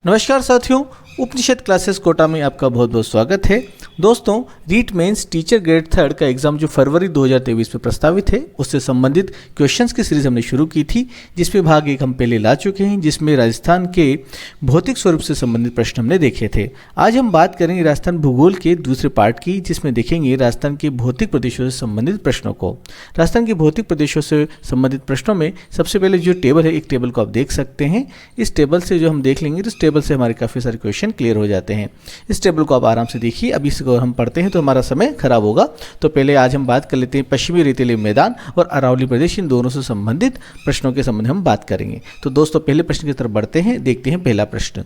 नमस्कार साथियों, उपनिषद क्लासेस कोटा में आपका बहुत बहुत स्वागत है। दोस्तों, REET mains teacher grade third का एग्जाम जो फरवरी 2023 में प्रस्तावित है उससे संबंधित क्वेश्चंस की सीरीज हमने शुरू की थी, जिसमें भाग एक हम पहले ला चुके हैं, जिसमें राजस्थान के भौतिक स्वरूप से संबंधित प्रश्न हमने देखे थे। आज हम बात करेंगे राजस्थान भूगोल के दूसरे पार्ट की, जिसमें देखेंगे राजस्थान के भौतिक प्रदेशों से संबंधित प्रश्नों को। राजस्थान के भौतिक प्रदेशों से संबंधित प्रश्नों में सबसे पहले जो टेबल है, एक टेबल को आप देख सकते हैं। इस टेबल से जो हम देख लेंगे, तो इस टेबल से हमारे काफ़ी सारे क्वेश्चन क्लियर हो जाते हैं। इस टेबल को आप आराम से देखिए। अभी इसको हम पढ़ते हैं तो हमारा समय खराब होगा, तो पहले आज हम बात कर लेते हैं पश्चिमी रेतीले मैदान और अरावली प्रदेश, इन दोनों से संबंधित प्रश्नों के संबंध में हम बात करेंगे। तो दोस्तों, पहले प्रश्न की तरफ बढ़ते हैं, देखते हैं पहला प्रश्न।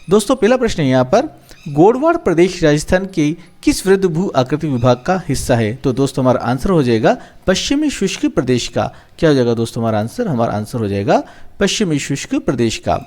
दोस्तों, पहला प्रश्न है यहाँ पर, गोडवाड़ प्रदेश राजस्थान के किस वृद्ध भू आकृति विभाग का हिस्सा है? तो दोस्तों, हमारा आंसर हो जाएगा पश्चिमी शुष्क प्रदेश का। क्या हो जाएगा दोस्तों हमारा आंसर हो जाएगा पश्चिमी शुष्क प्रदेश का।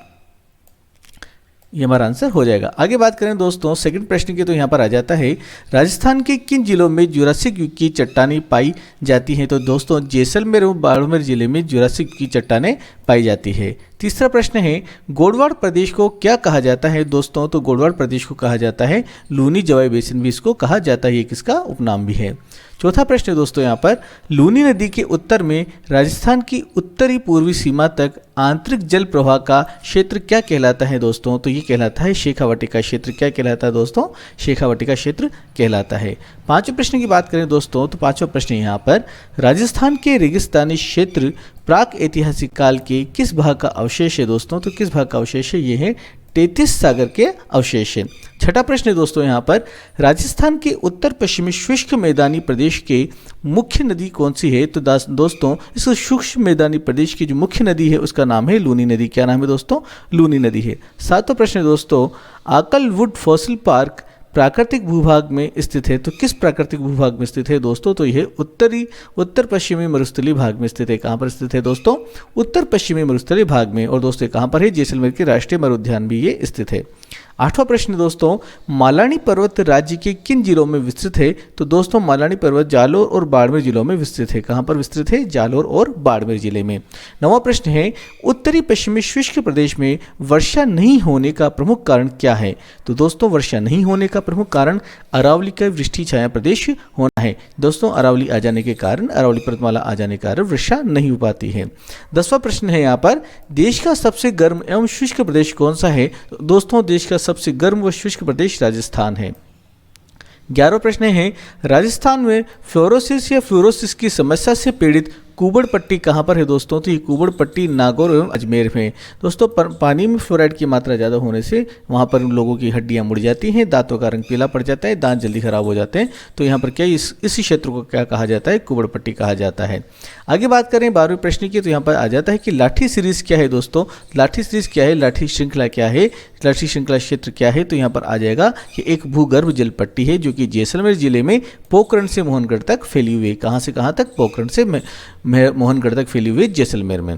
ये हमारा आंसर हो जाएगा। आगे बात करें दोस्तों सेकंड प्रश्न की, तो यहाँ पर आ जाता है, राजस्थान के किन जिलों में जुरासिक युग की चट्टानें पाई जाती हैं? तो दोस्तों, जैसलमेर और बाड़मेर जिले में जुरासिक युग की चट्टानें पाई जाती है। तीसरा प्रश्न है, गोडवाड़ प्रदेश को क्या कहा जाता है? दोस्तों, तो गोडवाड़ प्रदेश को कहा जाता है लूनी जवाई बेसिन भी इसको कहा जाता है, ये किसका उपनाम भी है। चौथा प्रश्न है दोस्तों यहाँ पर, लूनी नदी के उत्तर में राजस्थान की उत्तरी पूर्वी सीमा तक आंतरिक जल प्रवाह का क्षेत्र क्या कहलाता है? दोस्तों, तो ये कहलाता है शेखावाटी का क्षेत्र। क्या कहलाता है दोस्तों? शेखावाटी का क्षेत्र कहलाता है। पांचवें प्रश्न की बात करें दोस्तों, तो पांचवा प्रश्न यहाँ पर, राजस्थान के रेगिस्तानी क्षेत्र प्राक ऐतिहासिक काल के किस भाग का अवशेष है? दोस्तों, तो किस भाग का अवशेष है? ये है तेतीस सागर के अवशेष हैं। छठा प्रश्न है दोस्तों यहाँ पर, राजस्थान के उत्तर पश्चिमी शुष्क मैदानी प्रदेश के मुख्य नदी कौन सी है? तो दोस्तों, इस शुष्क मैदानी प्रदेश की जो मुख्य नदी है उसका नाम है लूनी नदी। क्या नाम है दोस्तों? लूनी नदी है। सातवां प्रश्न है दोस्तों, आकलवुड फॉसिल पार्क प्राकृतिक भूभाग में स्थित है। तो किस प्राकृतिक भूभाग में स्थित है दोस्तों? तो यह उत्तर पश्चिमी मरुस्थलीय भाग में स्थित है। कहाँ पर स्थित है दोस्तों? उत्तर पश्चिमी मरुस्थलीय भाग में। और दोस्तों, कहाँ पर है? जैसलमेर के राष्ट्रीय मरुद्यान भी ये स्थित है। आठवां प्रश्न दोस्तों, मालानी पर्वत राज्य के किन जिलों में विस्तृत है? तो दोस्तों, मालानी पर्वत जालोर और बाड़मेर जिलों में विस्तृत है। कहाँ पर विस्तृत है? जालोर और बाड़मेर जिले में। नौवां प्रश्न है, उत्तरी पश्चिमी शुष्क प्रदेश में वर्षा नहीं होने का प्रमुख कारण क्या है? तो दोस्तों, वर्षा नहीं होने का प्रमुख कारण अरावली का वृष्टि छाया प्रदेश होना है। दोस्तों, अरावली आ जाने के कारण, अरावली पर्वतमाला आ जाने के कारण वर्षा नहीं हो पाती है। 10वां प्रश्न है यहाँ पर, देश का सबसे गर्म एवं शुष्क प्रदेश कौन सा है? दोस्तों, देश का सबसे गर्म व शुष्क प्रदेश राजस्थान है। 11वां प्रश्न है, राजस्थान में फ्लोरोसिस या फ्लोरोसिस की समस्या से पीड़ित कुबड़ पट्टी कहाँ पर है? दोस्तों, तो ये कुबड़ पट्टी नागौर एवं अजमेर में। दोस्तों, पानी में फ्लोराइड की मात्रा ज़्यादा होने से वहाँ पर लोगों की हड्डियाँ मुड़ जाती हैं, दांतों का रंग पीला पड़ जाता है, दांत जल्दी खराब हो जाते हैं। तो यहाँ पर क्या इसी क्षेत्र को क्या कहा जाता है? कुबड़ पट्टी कहा जाता है। आगे बात करें 12वें प्रश्न की, तो यहाँ पर आ जाता है कि लाठी सीरीज क्या है? दोस्तों, लाठी सीरीज क्या है? लाठी श्रृंखला क्या है? लाठी श्रृंखला क्षेत्र क्या है? तो यहाँ पर आ जाएगा कि एक भूगर्भ जल पट्टी है जो कि जैसलमेर जिले में पोखरण से मोहनगढ़ तक फैली हुई है। कहाँ से कहाँ तक? पोखरण से मोहनगढ़ तक फैली हुई जैसलमेर में।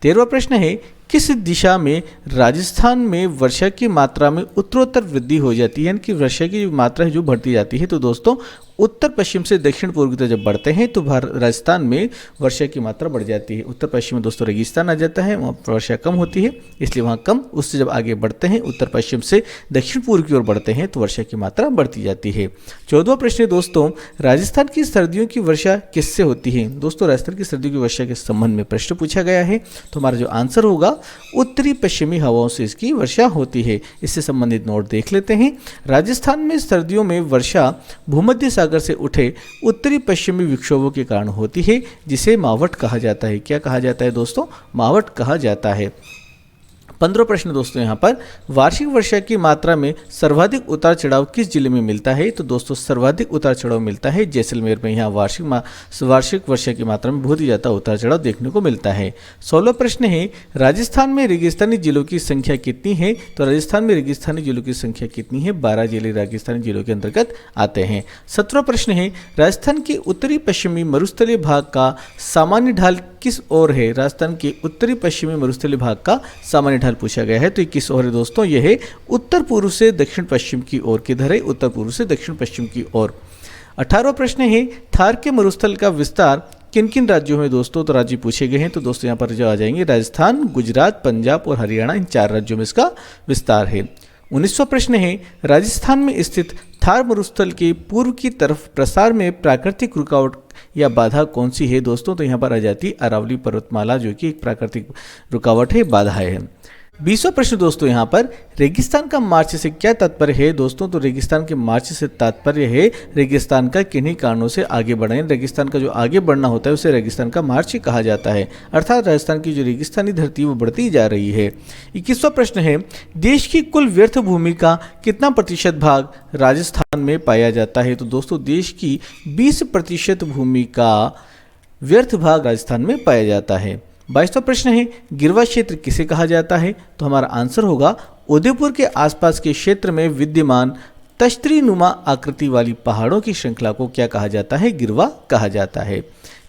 13वां प्रश्न है, किस दिशा में राजस्थान में वर्षा की मात्रा में उत्तरोत्तर वृद्धि हो जाती है, यानी कि वर्षा की जो मात्रा है जो बढ़ती जाती है? तो दोस्तों, उत्तर पश्चिम से दक्षिण पूर्व की तरफ जब बढ़ते हैं तो राजस्थान में वर्षा की मात्रा बढ़ जाती है। उत्तर पश्चिम में दोस्तों रेगिस्तान आ जाता है, वहाँ वर्षा कम होती है, इसलिए वहाँ कम। उससे जब आगे बढ़ते हैं, उत्तर पश्चिम से दक्षिण पूर्व की ओर बढ़ते हैं तो वर्षा की मात्रा बढ़ती जाती है। 14वां प्रश्न दोस्तों, राजस्थान की सर्दियों की वर्षा किससे होती है? दोस्तों, राजस्थान की सर्दियों की वर्षा के संबंध में प्रश्न पूछा गया है, तो हमारा जो आंसर होगा, उत्तरी पश्चिमी हवाओं से इसकी वर्षा होती है। इससे संबंधित नोट देख लेते हैं। राजस्थान में सर्दियों में वर्षा भूमध्य सागर से उठे उत्तरी पश्चिमी विक्षोभों के कारण होती है, जिसे मावट कहा जाता है। क्या कहा जाता है दोस्तों? मावट कहा जाता है। 15वां प्रश्न दोस्तों यहाँ पर, वार्षिक वर्षा की मात्रा में सर्वाधिक उतार चढ़ाव किस जिले में मिलता है? तो दोस्तों, सर्वाधिक उतार चढ़ाव मिलता है जैसलमेर में। यहाँ वार्षिक वर्षा की मात्रा में बहुत ही ज़्यादा उतार चढ़ाव देखने को मिलता है। 16वां प्रश्न है, राजस्थान में रेगिस्तानी जिलों की संख्या कितनी है? तो राजस्थान में रेगिस्तानी जिलों की संख्या कितनी है? 12 जिले रेगिस्तानी जिलों के अंतर्गत आते हैं। 17वां प्रश्न है, राजस्थान के उत्तरी पश्चिमी मरुस्थलीय भाग का सामान्य ढाल किस ओर है? राजस्थान के उत्तरी पश्चिमी मरुस्थलीय भाग का सामान्य ढाल पूछा गया है, तो ये किस ओर है दोस्तों? यह है उत्तर पूर्व से दक्षिण पश्चिम की ओर। किधर है? उत्तर पूर्व से दक्षिण पश्चिम की ओर। 18वां प्रश्न है, थार के मरुस्थल का विस्तार किन किन राज्यों में दोस्तों तो राज्य पूछे गए हैं। तो दोस्तों यहाँ पर जो आ जाएंगे राजस्थान, गुजरात, पंजाब और हरियाणा, इन 4 राज्यों में इसका विस्तार है। 19वां प्रश्न है, राजस्थान में स्थित थार मरुस्थल के पूर्व की तरफ प्रसार में प्राकृतिक रुकावट या बाधा कौन सी है दोस्तों। तो यहाँ पर आ जाती है अरावली पर्वतमाला, जो कि एक प्राकृतिक रुकावट है, बाधा है। 20वां प्रश्न दोस्तों यहाँ पर, रेगिस्तान का मार्च से क्या तात्पर्य है दोस्तों। तो रेगिस्तान के मार्च से तात्पर्य है रेगिस्तान का किन्हीं कारणों से आगे बढ़ना। रेगिस्तान का जो आगे बढ़ना होता है उसे रेगिस्तान का मार्च कहा जाता है, अर्थात राजस्थान की जो रेगिस्तानी धरती वो बढ़ती जा रही है। 21वां प्रश्न है, देश की कुल व्यर्थ भूमि का कितना प्रतिशत भाग राजस्थान में पाया जाता है। तो दोस्तों देश की 20% भूमि का व्यर्थ भाग राजस्थान में पाया जाता है। 22वां प्रश्न है, गिरवा क्षेत्र किसे कहा जाता है। तो हमारा आंसर होगा उदयपुर के आसपास के क्षेत्र में विद्यमान तश्तरी नुमा आकृति वाली पहाड़ों की श्रृंखला को क्या कहा जाता है, गिरवा कहा जाता है।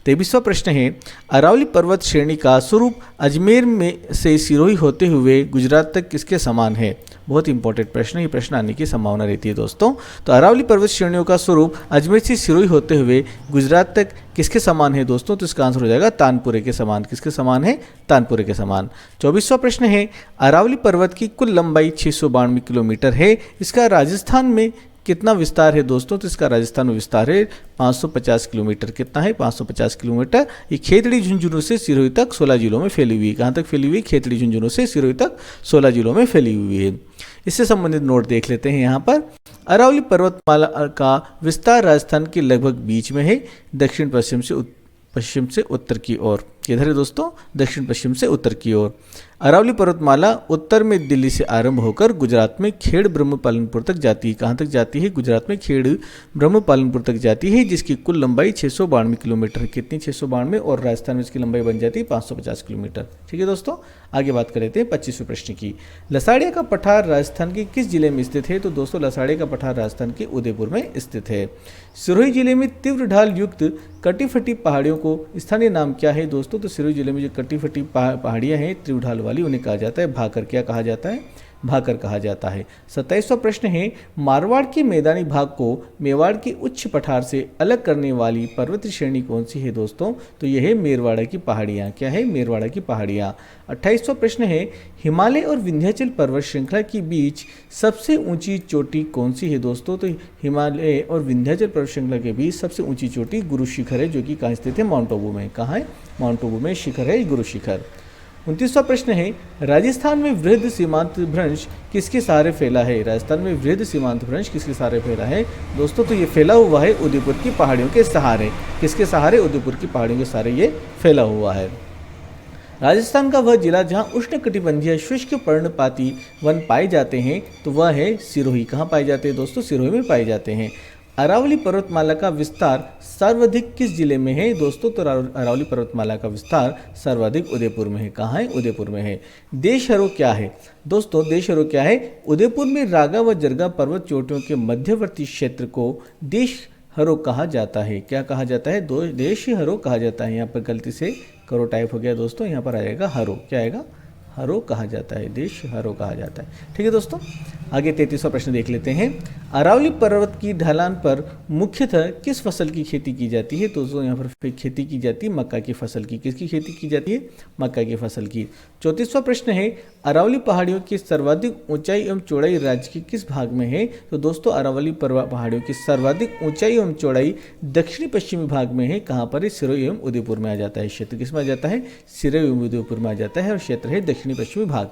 23वां प्रश्न है, अरावली पर्वत श्रेणी का स्वरूप अजमेर में से सिरोही होते हुए गुजरात तक किसके समान है। बहुत इंपॉर्टेंट प्रश्न है, ये प्रश्न आने की संभावना रहती है दोस्तों। तो अरावली पर्वत श्रेणियों का स्वरूप अजमेर से सिरोही होते हुए गुजरात तक किसके समान है दोस्तों। तो इसका आंसर हो जाएगा तानपुरे के समान। किसके समान है, तानपुरे के समान। 24वां प्रश्न है, अरावली पर्वत की कुल लंबाई 692 किलोमीटर है, इसका राजस्थान में कितना विस्तार है दोस्तों। तो इसका राजस्थान में विस्तार है 550 किलोमीटर। कितना है, 550 किलोमीटर। ये खेतड़ी झुंझुनू से सिरोही तक 16 जिलों में फैली हुई है। कहाँ तक फैली हुई है, खेतड़ी झुंझुनू से सिरोही तक 16 जिलों में फैली हुई है। इससे संबंधित नोट देख लेते हैं यहाँ पर। अरावली पर्वतमाला का विस्तार राजस्थान के लगभग बीच में है, दक्षिण पश्चिम से उत्तर की ओर। किधर है दोस्तों, दक्षिण पश्चिम से उत्तर की ओर। अरावली पर्वतमाला उत्तर में दिल्ली से आरंभ होकर गुजरात में खेड़ ब्रह्म पालनपुर तक जाती है। कहाँ तक जाती है, गुजरात में खेड़ ब्रह्म पालनपुर तक जाती है, जिसकी कुल लंबाई 692 किलोमीटर। कितनी, 692, और राजस्थान में इसकी लंबाई बन जाती है 550 किलोमीटर। ठीक है दोस्तों, आगे बात कर लेते हैं 25वें प्रश्न की। लसाड़िया का पठार राजस्थान के किस जिले में स्थित है। तो दोस्तों लसाड़िया का पठार राजस्थान के उदयपुर में स्थित है। सिरोही जिले में तीव्र ढाल युक्त कटी-फटी पहाड़ियों को स्थानीय नाम क्या है दोस्तों। तो सिरोही जिले में जो कटी-फटी पहाड़ियाँ हैं तीव्र ढाल वाली, उन्हें कहा जाता है भाकर। क्या कहा जाता है, भाकर कहा जाता है। 27वां प्रश्न है, मारवाड़ के मैदानी भाग को मेवाड़ के उच्च पठार से अलग करने वाली पर्वतीय श्रेणी कौन सी है दोस्तों। तो यह है मेरवाड़ा की पहाड़ियाँ। क्या है, मेरवाड़ा की पहाड़ियाँ। 28वां प्रश्न है, हिमालय और विंध्याचल पर्वत श्रृंखला के बीच सबसे ऊंची चोटी कौन सी है दोस्तों। तो हिमालय और विंध्याचल पर्वत श्रृंखला के बीच सबसे ऊंची चोटी गुरु शिखर है, जो कि कहाँ स्थित है, माउंट आबू में। कहाँ है, माउंट आबू में शिखर है गुरु शिखर। 29वां प्रश्न है, राजस्थान में वृहद सीमांत भ्रंश किसके सहारे फैला है। राजस्थान में वृहद सीमांत भ्रंश किसके सहारे फैला है दोस्तों। तो ये फैला हुआ है उदयपुर की पहाड़ियों के सहारे। किसके सहारे, उदयपुर की पहाड़ियों के सहारे ये फैला हुआ है। राजस्थान का वह जिला जहां उष्णकटिबंधीय शुष्क पर्णपाती वन पाए जाते हैं तो वह है सिरोही। कहाँ पाए जाते हैं दोस्तों, सिरोही में पाए जाते हैं। अरावली पर्वतमाला का विस्तार सर्वाधिक किस जिले में है दोस्तों। तो अरावली पर्वतमाला का विस्तार सर्वाधिक उदयपुर में है। कहाँ है, उदयपुर में है। देशहरो क्या है दोस्तों, देशहरो क्या है, उदयपुर में रागा व जरगा पर्वत चोटियों के मध्यवर्ती क्षेत्र को देशहरो कहा जाता है। क्या कहा जाता है, देशहरो कहा जाता है। यहाँ पर गलती से करो टाइप हो गया दोस्तों, यहाँ पर आ जाएगा हरो। क्या आएगा, हरो कहा जाता है, देश हरो कहा जाता है। ठीक है दोस्तों, आगे 33वां प्रश्न देख लेते हैं। अरावली पर्वत की ढलान पर मुख्यतः किस फसल की खेती की जाती है। तो यहाँ पर खेती की जाती है मक्का की फसल की। किसकी खेती की जाती है, मक्का की फसल की। 34वां प्रश्न है, अरावली पहाड़ियों की सर्वाधिक ऊंचाई एवं चौड़ाई राज्य के किस भाग में है। तो दोस्तों अरावली पहाड़ियों की सर्वाधिक ऊंचाई एवं चौड़ाई दक्षिणी पश्चिमी भाग में है। कहाँ पर है, सिरोही एवं उदयपुर में आ जाता है। क्षेत्र किस में आ जाता है, सिरोही एवं उदयपुर में आ जाता है, और क्षेत्र है दक्षिणी पश्चिमी भाग।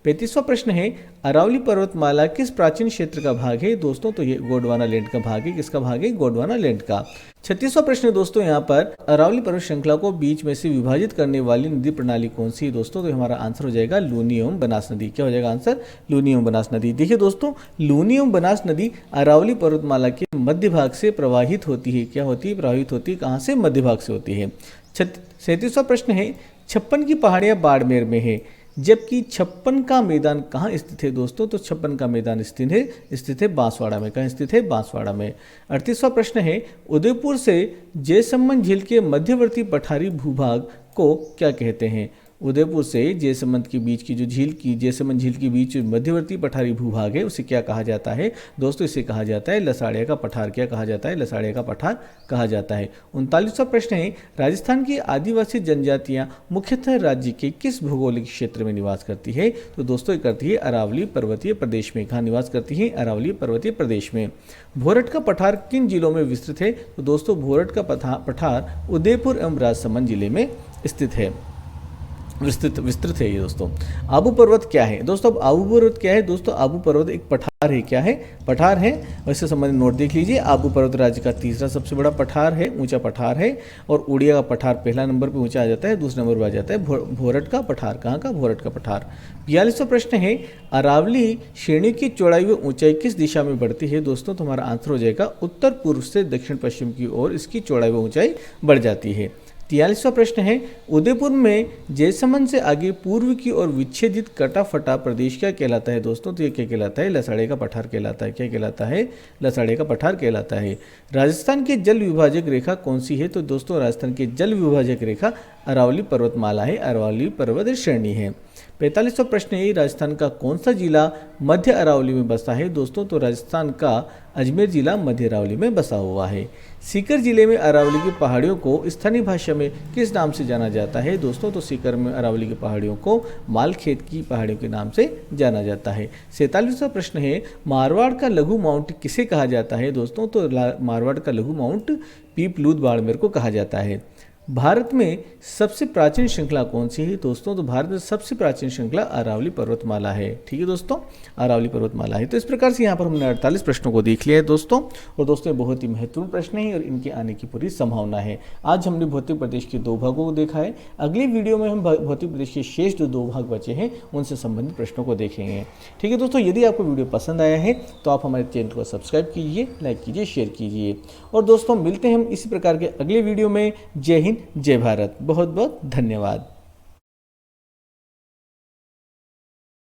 35वां प्रश्न है, अरावली पर्वतमाला किस प्राचीन क्षेत्र का भाग है दोस्तों। तो ये गोंडवाना लैंड का भाग है। किसका भाग है, गोंडवाना लैंड का। 36वां प्रश्न दोस्तों, यहाँ पर अरावली पर्वत श्रृंखला को बीच में से विभाजित करने वाली नदी प्रणाली कौन सी है दोस्तों। तो हमारा आंसर हो जाएगा लूनी एवं बनास नदी। क्या हो जाएगा आंसर, लूनी एवं बनास नदी। देखिए दोस्तों, लूनी एवं बनास नदी अरावली पर्वतमाला के मध्य भाग से प्रवाहित होती है। क्या होती है, प्रवाहित होती है। कहाँ से, मध्य भाग से होती है। 37वां प्रश्न है, 56 की पहाड़ियाँ बाड़मेर में है, जबकि 56 का मैदान कहाँ स्थित है दोस्तों। तो 56 का मैदान स्थित है बांसवाड़ा में। कहाँ स्थित है, बांसवाड़ा में। 38वां प्रश्न है, उदयपुर से जयसमंद झील के मध्यवर्ती पठारी भूभाग को क्या कहते हैं। उदयपुर से जयसमंद के बीच की जो जयसमंद झील के बीच मध्यवर्ती पठारी भूभाग है उसे क्या कहा जाता है दोस्तों? इसे कहा जाता है लसाड़िया का पठार। क्या कहा जाता है? लसाड़िया का पठार कहा जाता है। 39वां प्रश्न है, राजस्थान की आदिवासी जनजातियां मुख्यतः राज्य के किस भौगोलिक क्षेत्र में निवास करती है? तो दोस्तों ये करती है अरावली पर्वतीय प्रदेश में। कहाँ निवास करती है? अरावली पर्वतीय प्रदेश में। भोरट का पठार किन जिलों में विस्तृत है? तो दोस्तों भोरट का पठार उदयपुर एवं राजसमंद जिले में स्थित है, विस्तृत है ये दोस्तों। आबू पर्वत क्या है दोस्तों? अब आबू पर्वत क्या है दोस्तों? आबू पर्वत एक पठार है। क्या है? पठार है। और इससे संबंधित नोट देख लीजिए। आबू पर्वत राज्य का तीसरा सबसे बड़ा पठार है, ऊंचा पठार है। और उड़िया का पठार पहला नंबर पे ऊंचा आ जाता है, दूसरे नंबर पर आ जाता है भोरट का पठार। कहाँ का? भोरट का पठार। 42वां प्रश्न है, अरावली श्रेणी की चौड़ाई व ऊंचाई किस दिशा में बढ़ती है दोस्तों? तुम्हारा आंसर हो जाएगा उत्तर पूर्व से दक्षिण पश्चिम की ओर इसकी चौड़ाई व ऊंचाई बढ़ जाती है। 43वां प्रश्न है, उदयपुर में जयसमंद से आगे पूर्व की ओर विच्छेदित कटा फटा प्रदेश क्या कहलाता है दोस्तों? तो ये क्या कहलाता है? लसाड़े का पठार कहलाता है। क्या कहलाता है? लसाड़े का पठार कहलाता है। राजस्थान की जल विभाजक रेखा कौन सी है? तो दोस्तों राजस्थान की जल विभाजक रेखा अरावली पर्वतमाला है, अरावली पर्वत श्रेणी है। 45वां प्रश्न है, राजस्थान का कौन सा जिला मध्य अरावली में बसा है दोस्तों? तो राजस्थान का अजमेर जिला मध्य अरावली में बसा हुआ है। सीकर जिले में अरावली की पहाड़ियों को स्थानीय भाषा में किस नाम से जाना जाता है दोस्तों? तो सीकर में अरावली की पहाड़ियों को मालखेत की पहाड़ियों के नाम से जाना जाता है। 47वां प्रश्न है, मारवाड़ का लघु माउंट किसे कहा जाता है दोस्तों? तो मारवाड़ का लघु माउंट पीपलूद बाड़मेर को कहा जाता है। भारत में सबसे प्राचीन श्रृंखला कौन सी है दोस्तों? तो भारत में सबसे प्राचीन श्रृंखला अरावली पर्वतमाला है। ठीक है दोस्तों, अरावली पर्वतमाला है। तो इस प्रकार से यहाँ पर हमने 48 प्रश्नों को देख लिया है दोस्तों। और दोस्तों बहुत ही महत्वपूर्ण प्रश्न है और इनके आने की पूरी संभावना है। आज हमने भौतिक प्रदेश के 2 भागों को देखा है। अगली वीडियो में हम भौतिक प्रदेश के शेष जो 2 भाग बचे हैं उनसे संबंधित प्रश्नों को देखेंगे। ठीक है दोस्तों, यदि आपको वीडियो पसंद आया है तो आप हमारे चैनल को सब्सक्राइब कीजिए, लाइक कीजिए, शेयर कीजिए। और दोस्तों मिलते हैं हम इसी प्रकार के अगले वीडियो में। जय हिंद, जय भारत। बहुत बहुत धन्यवाद।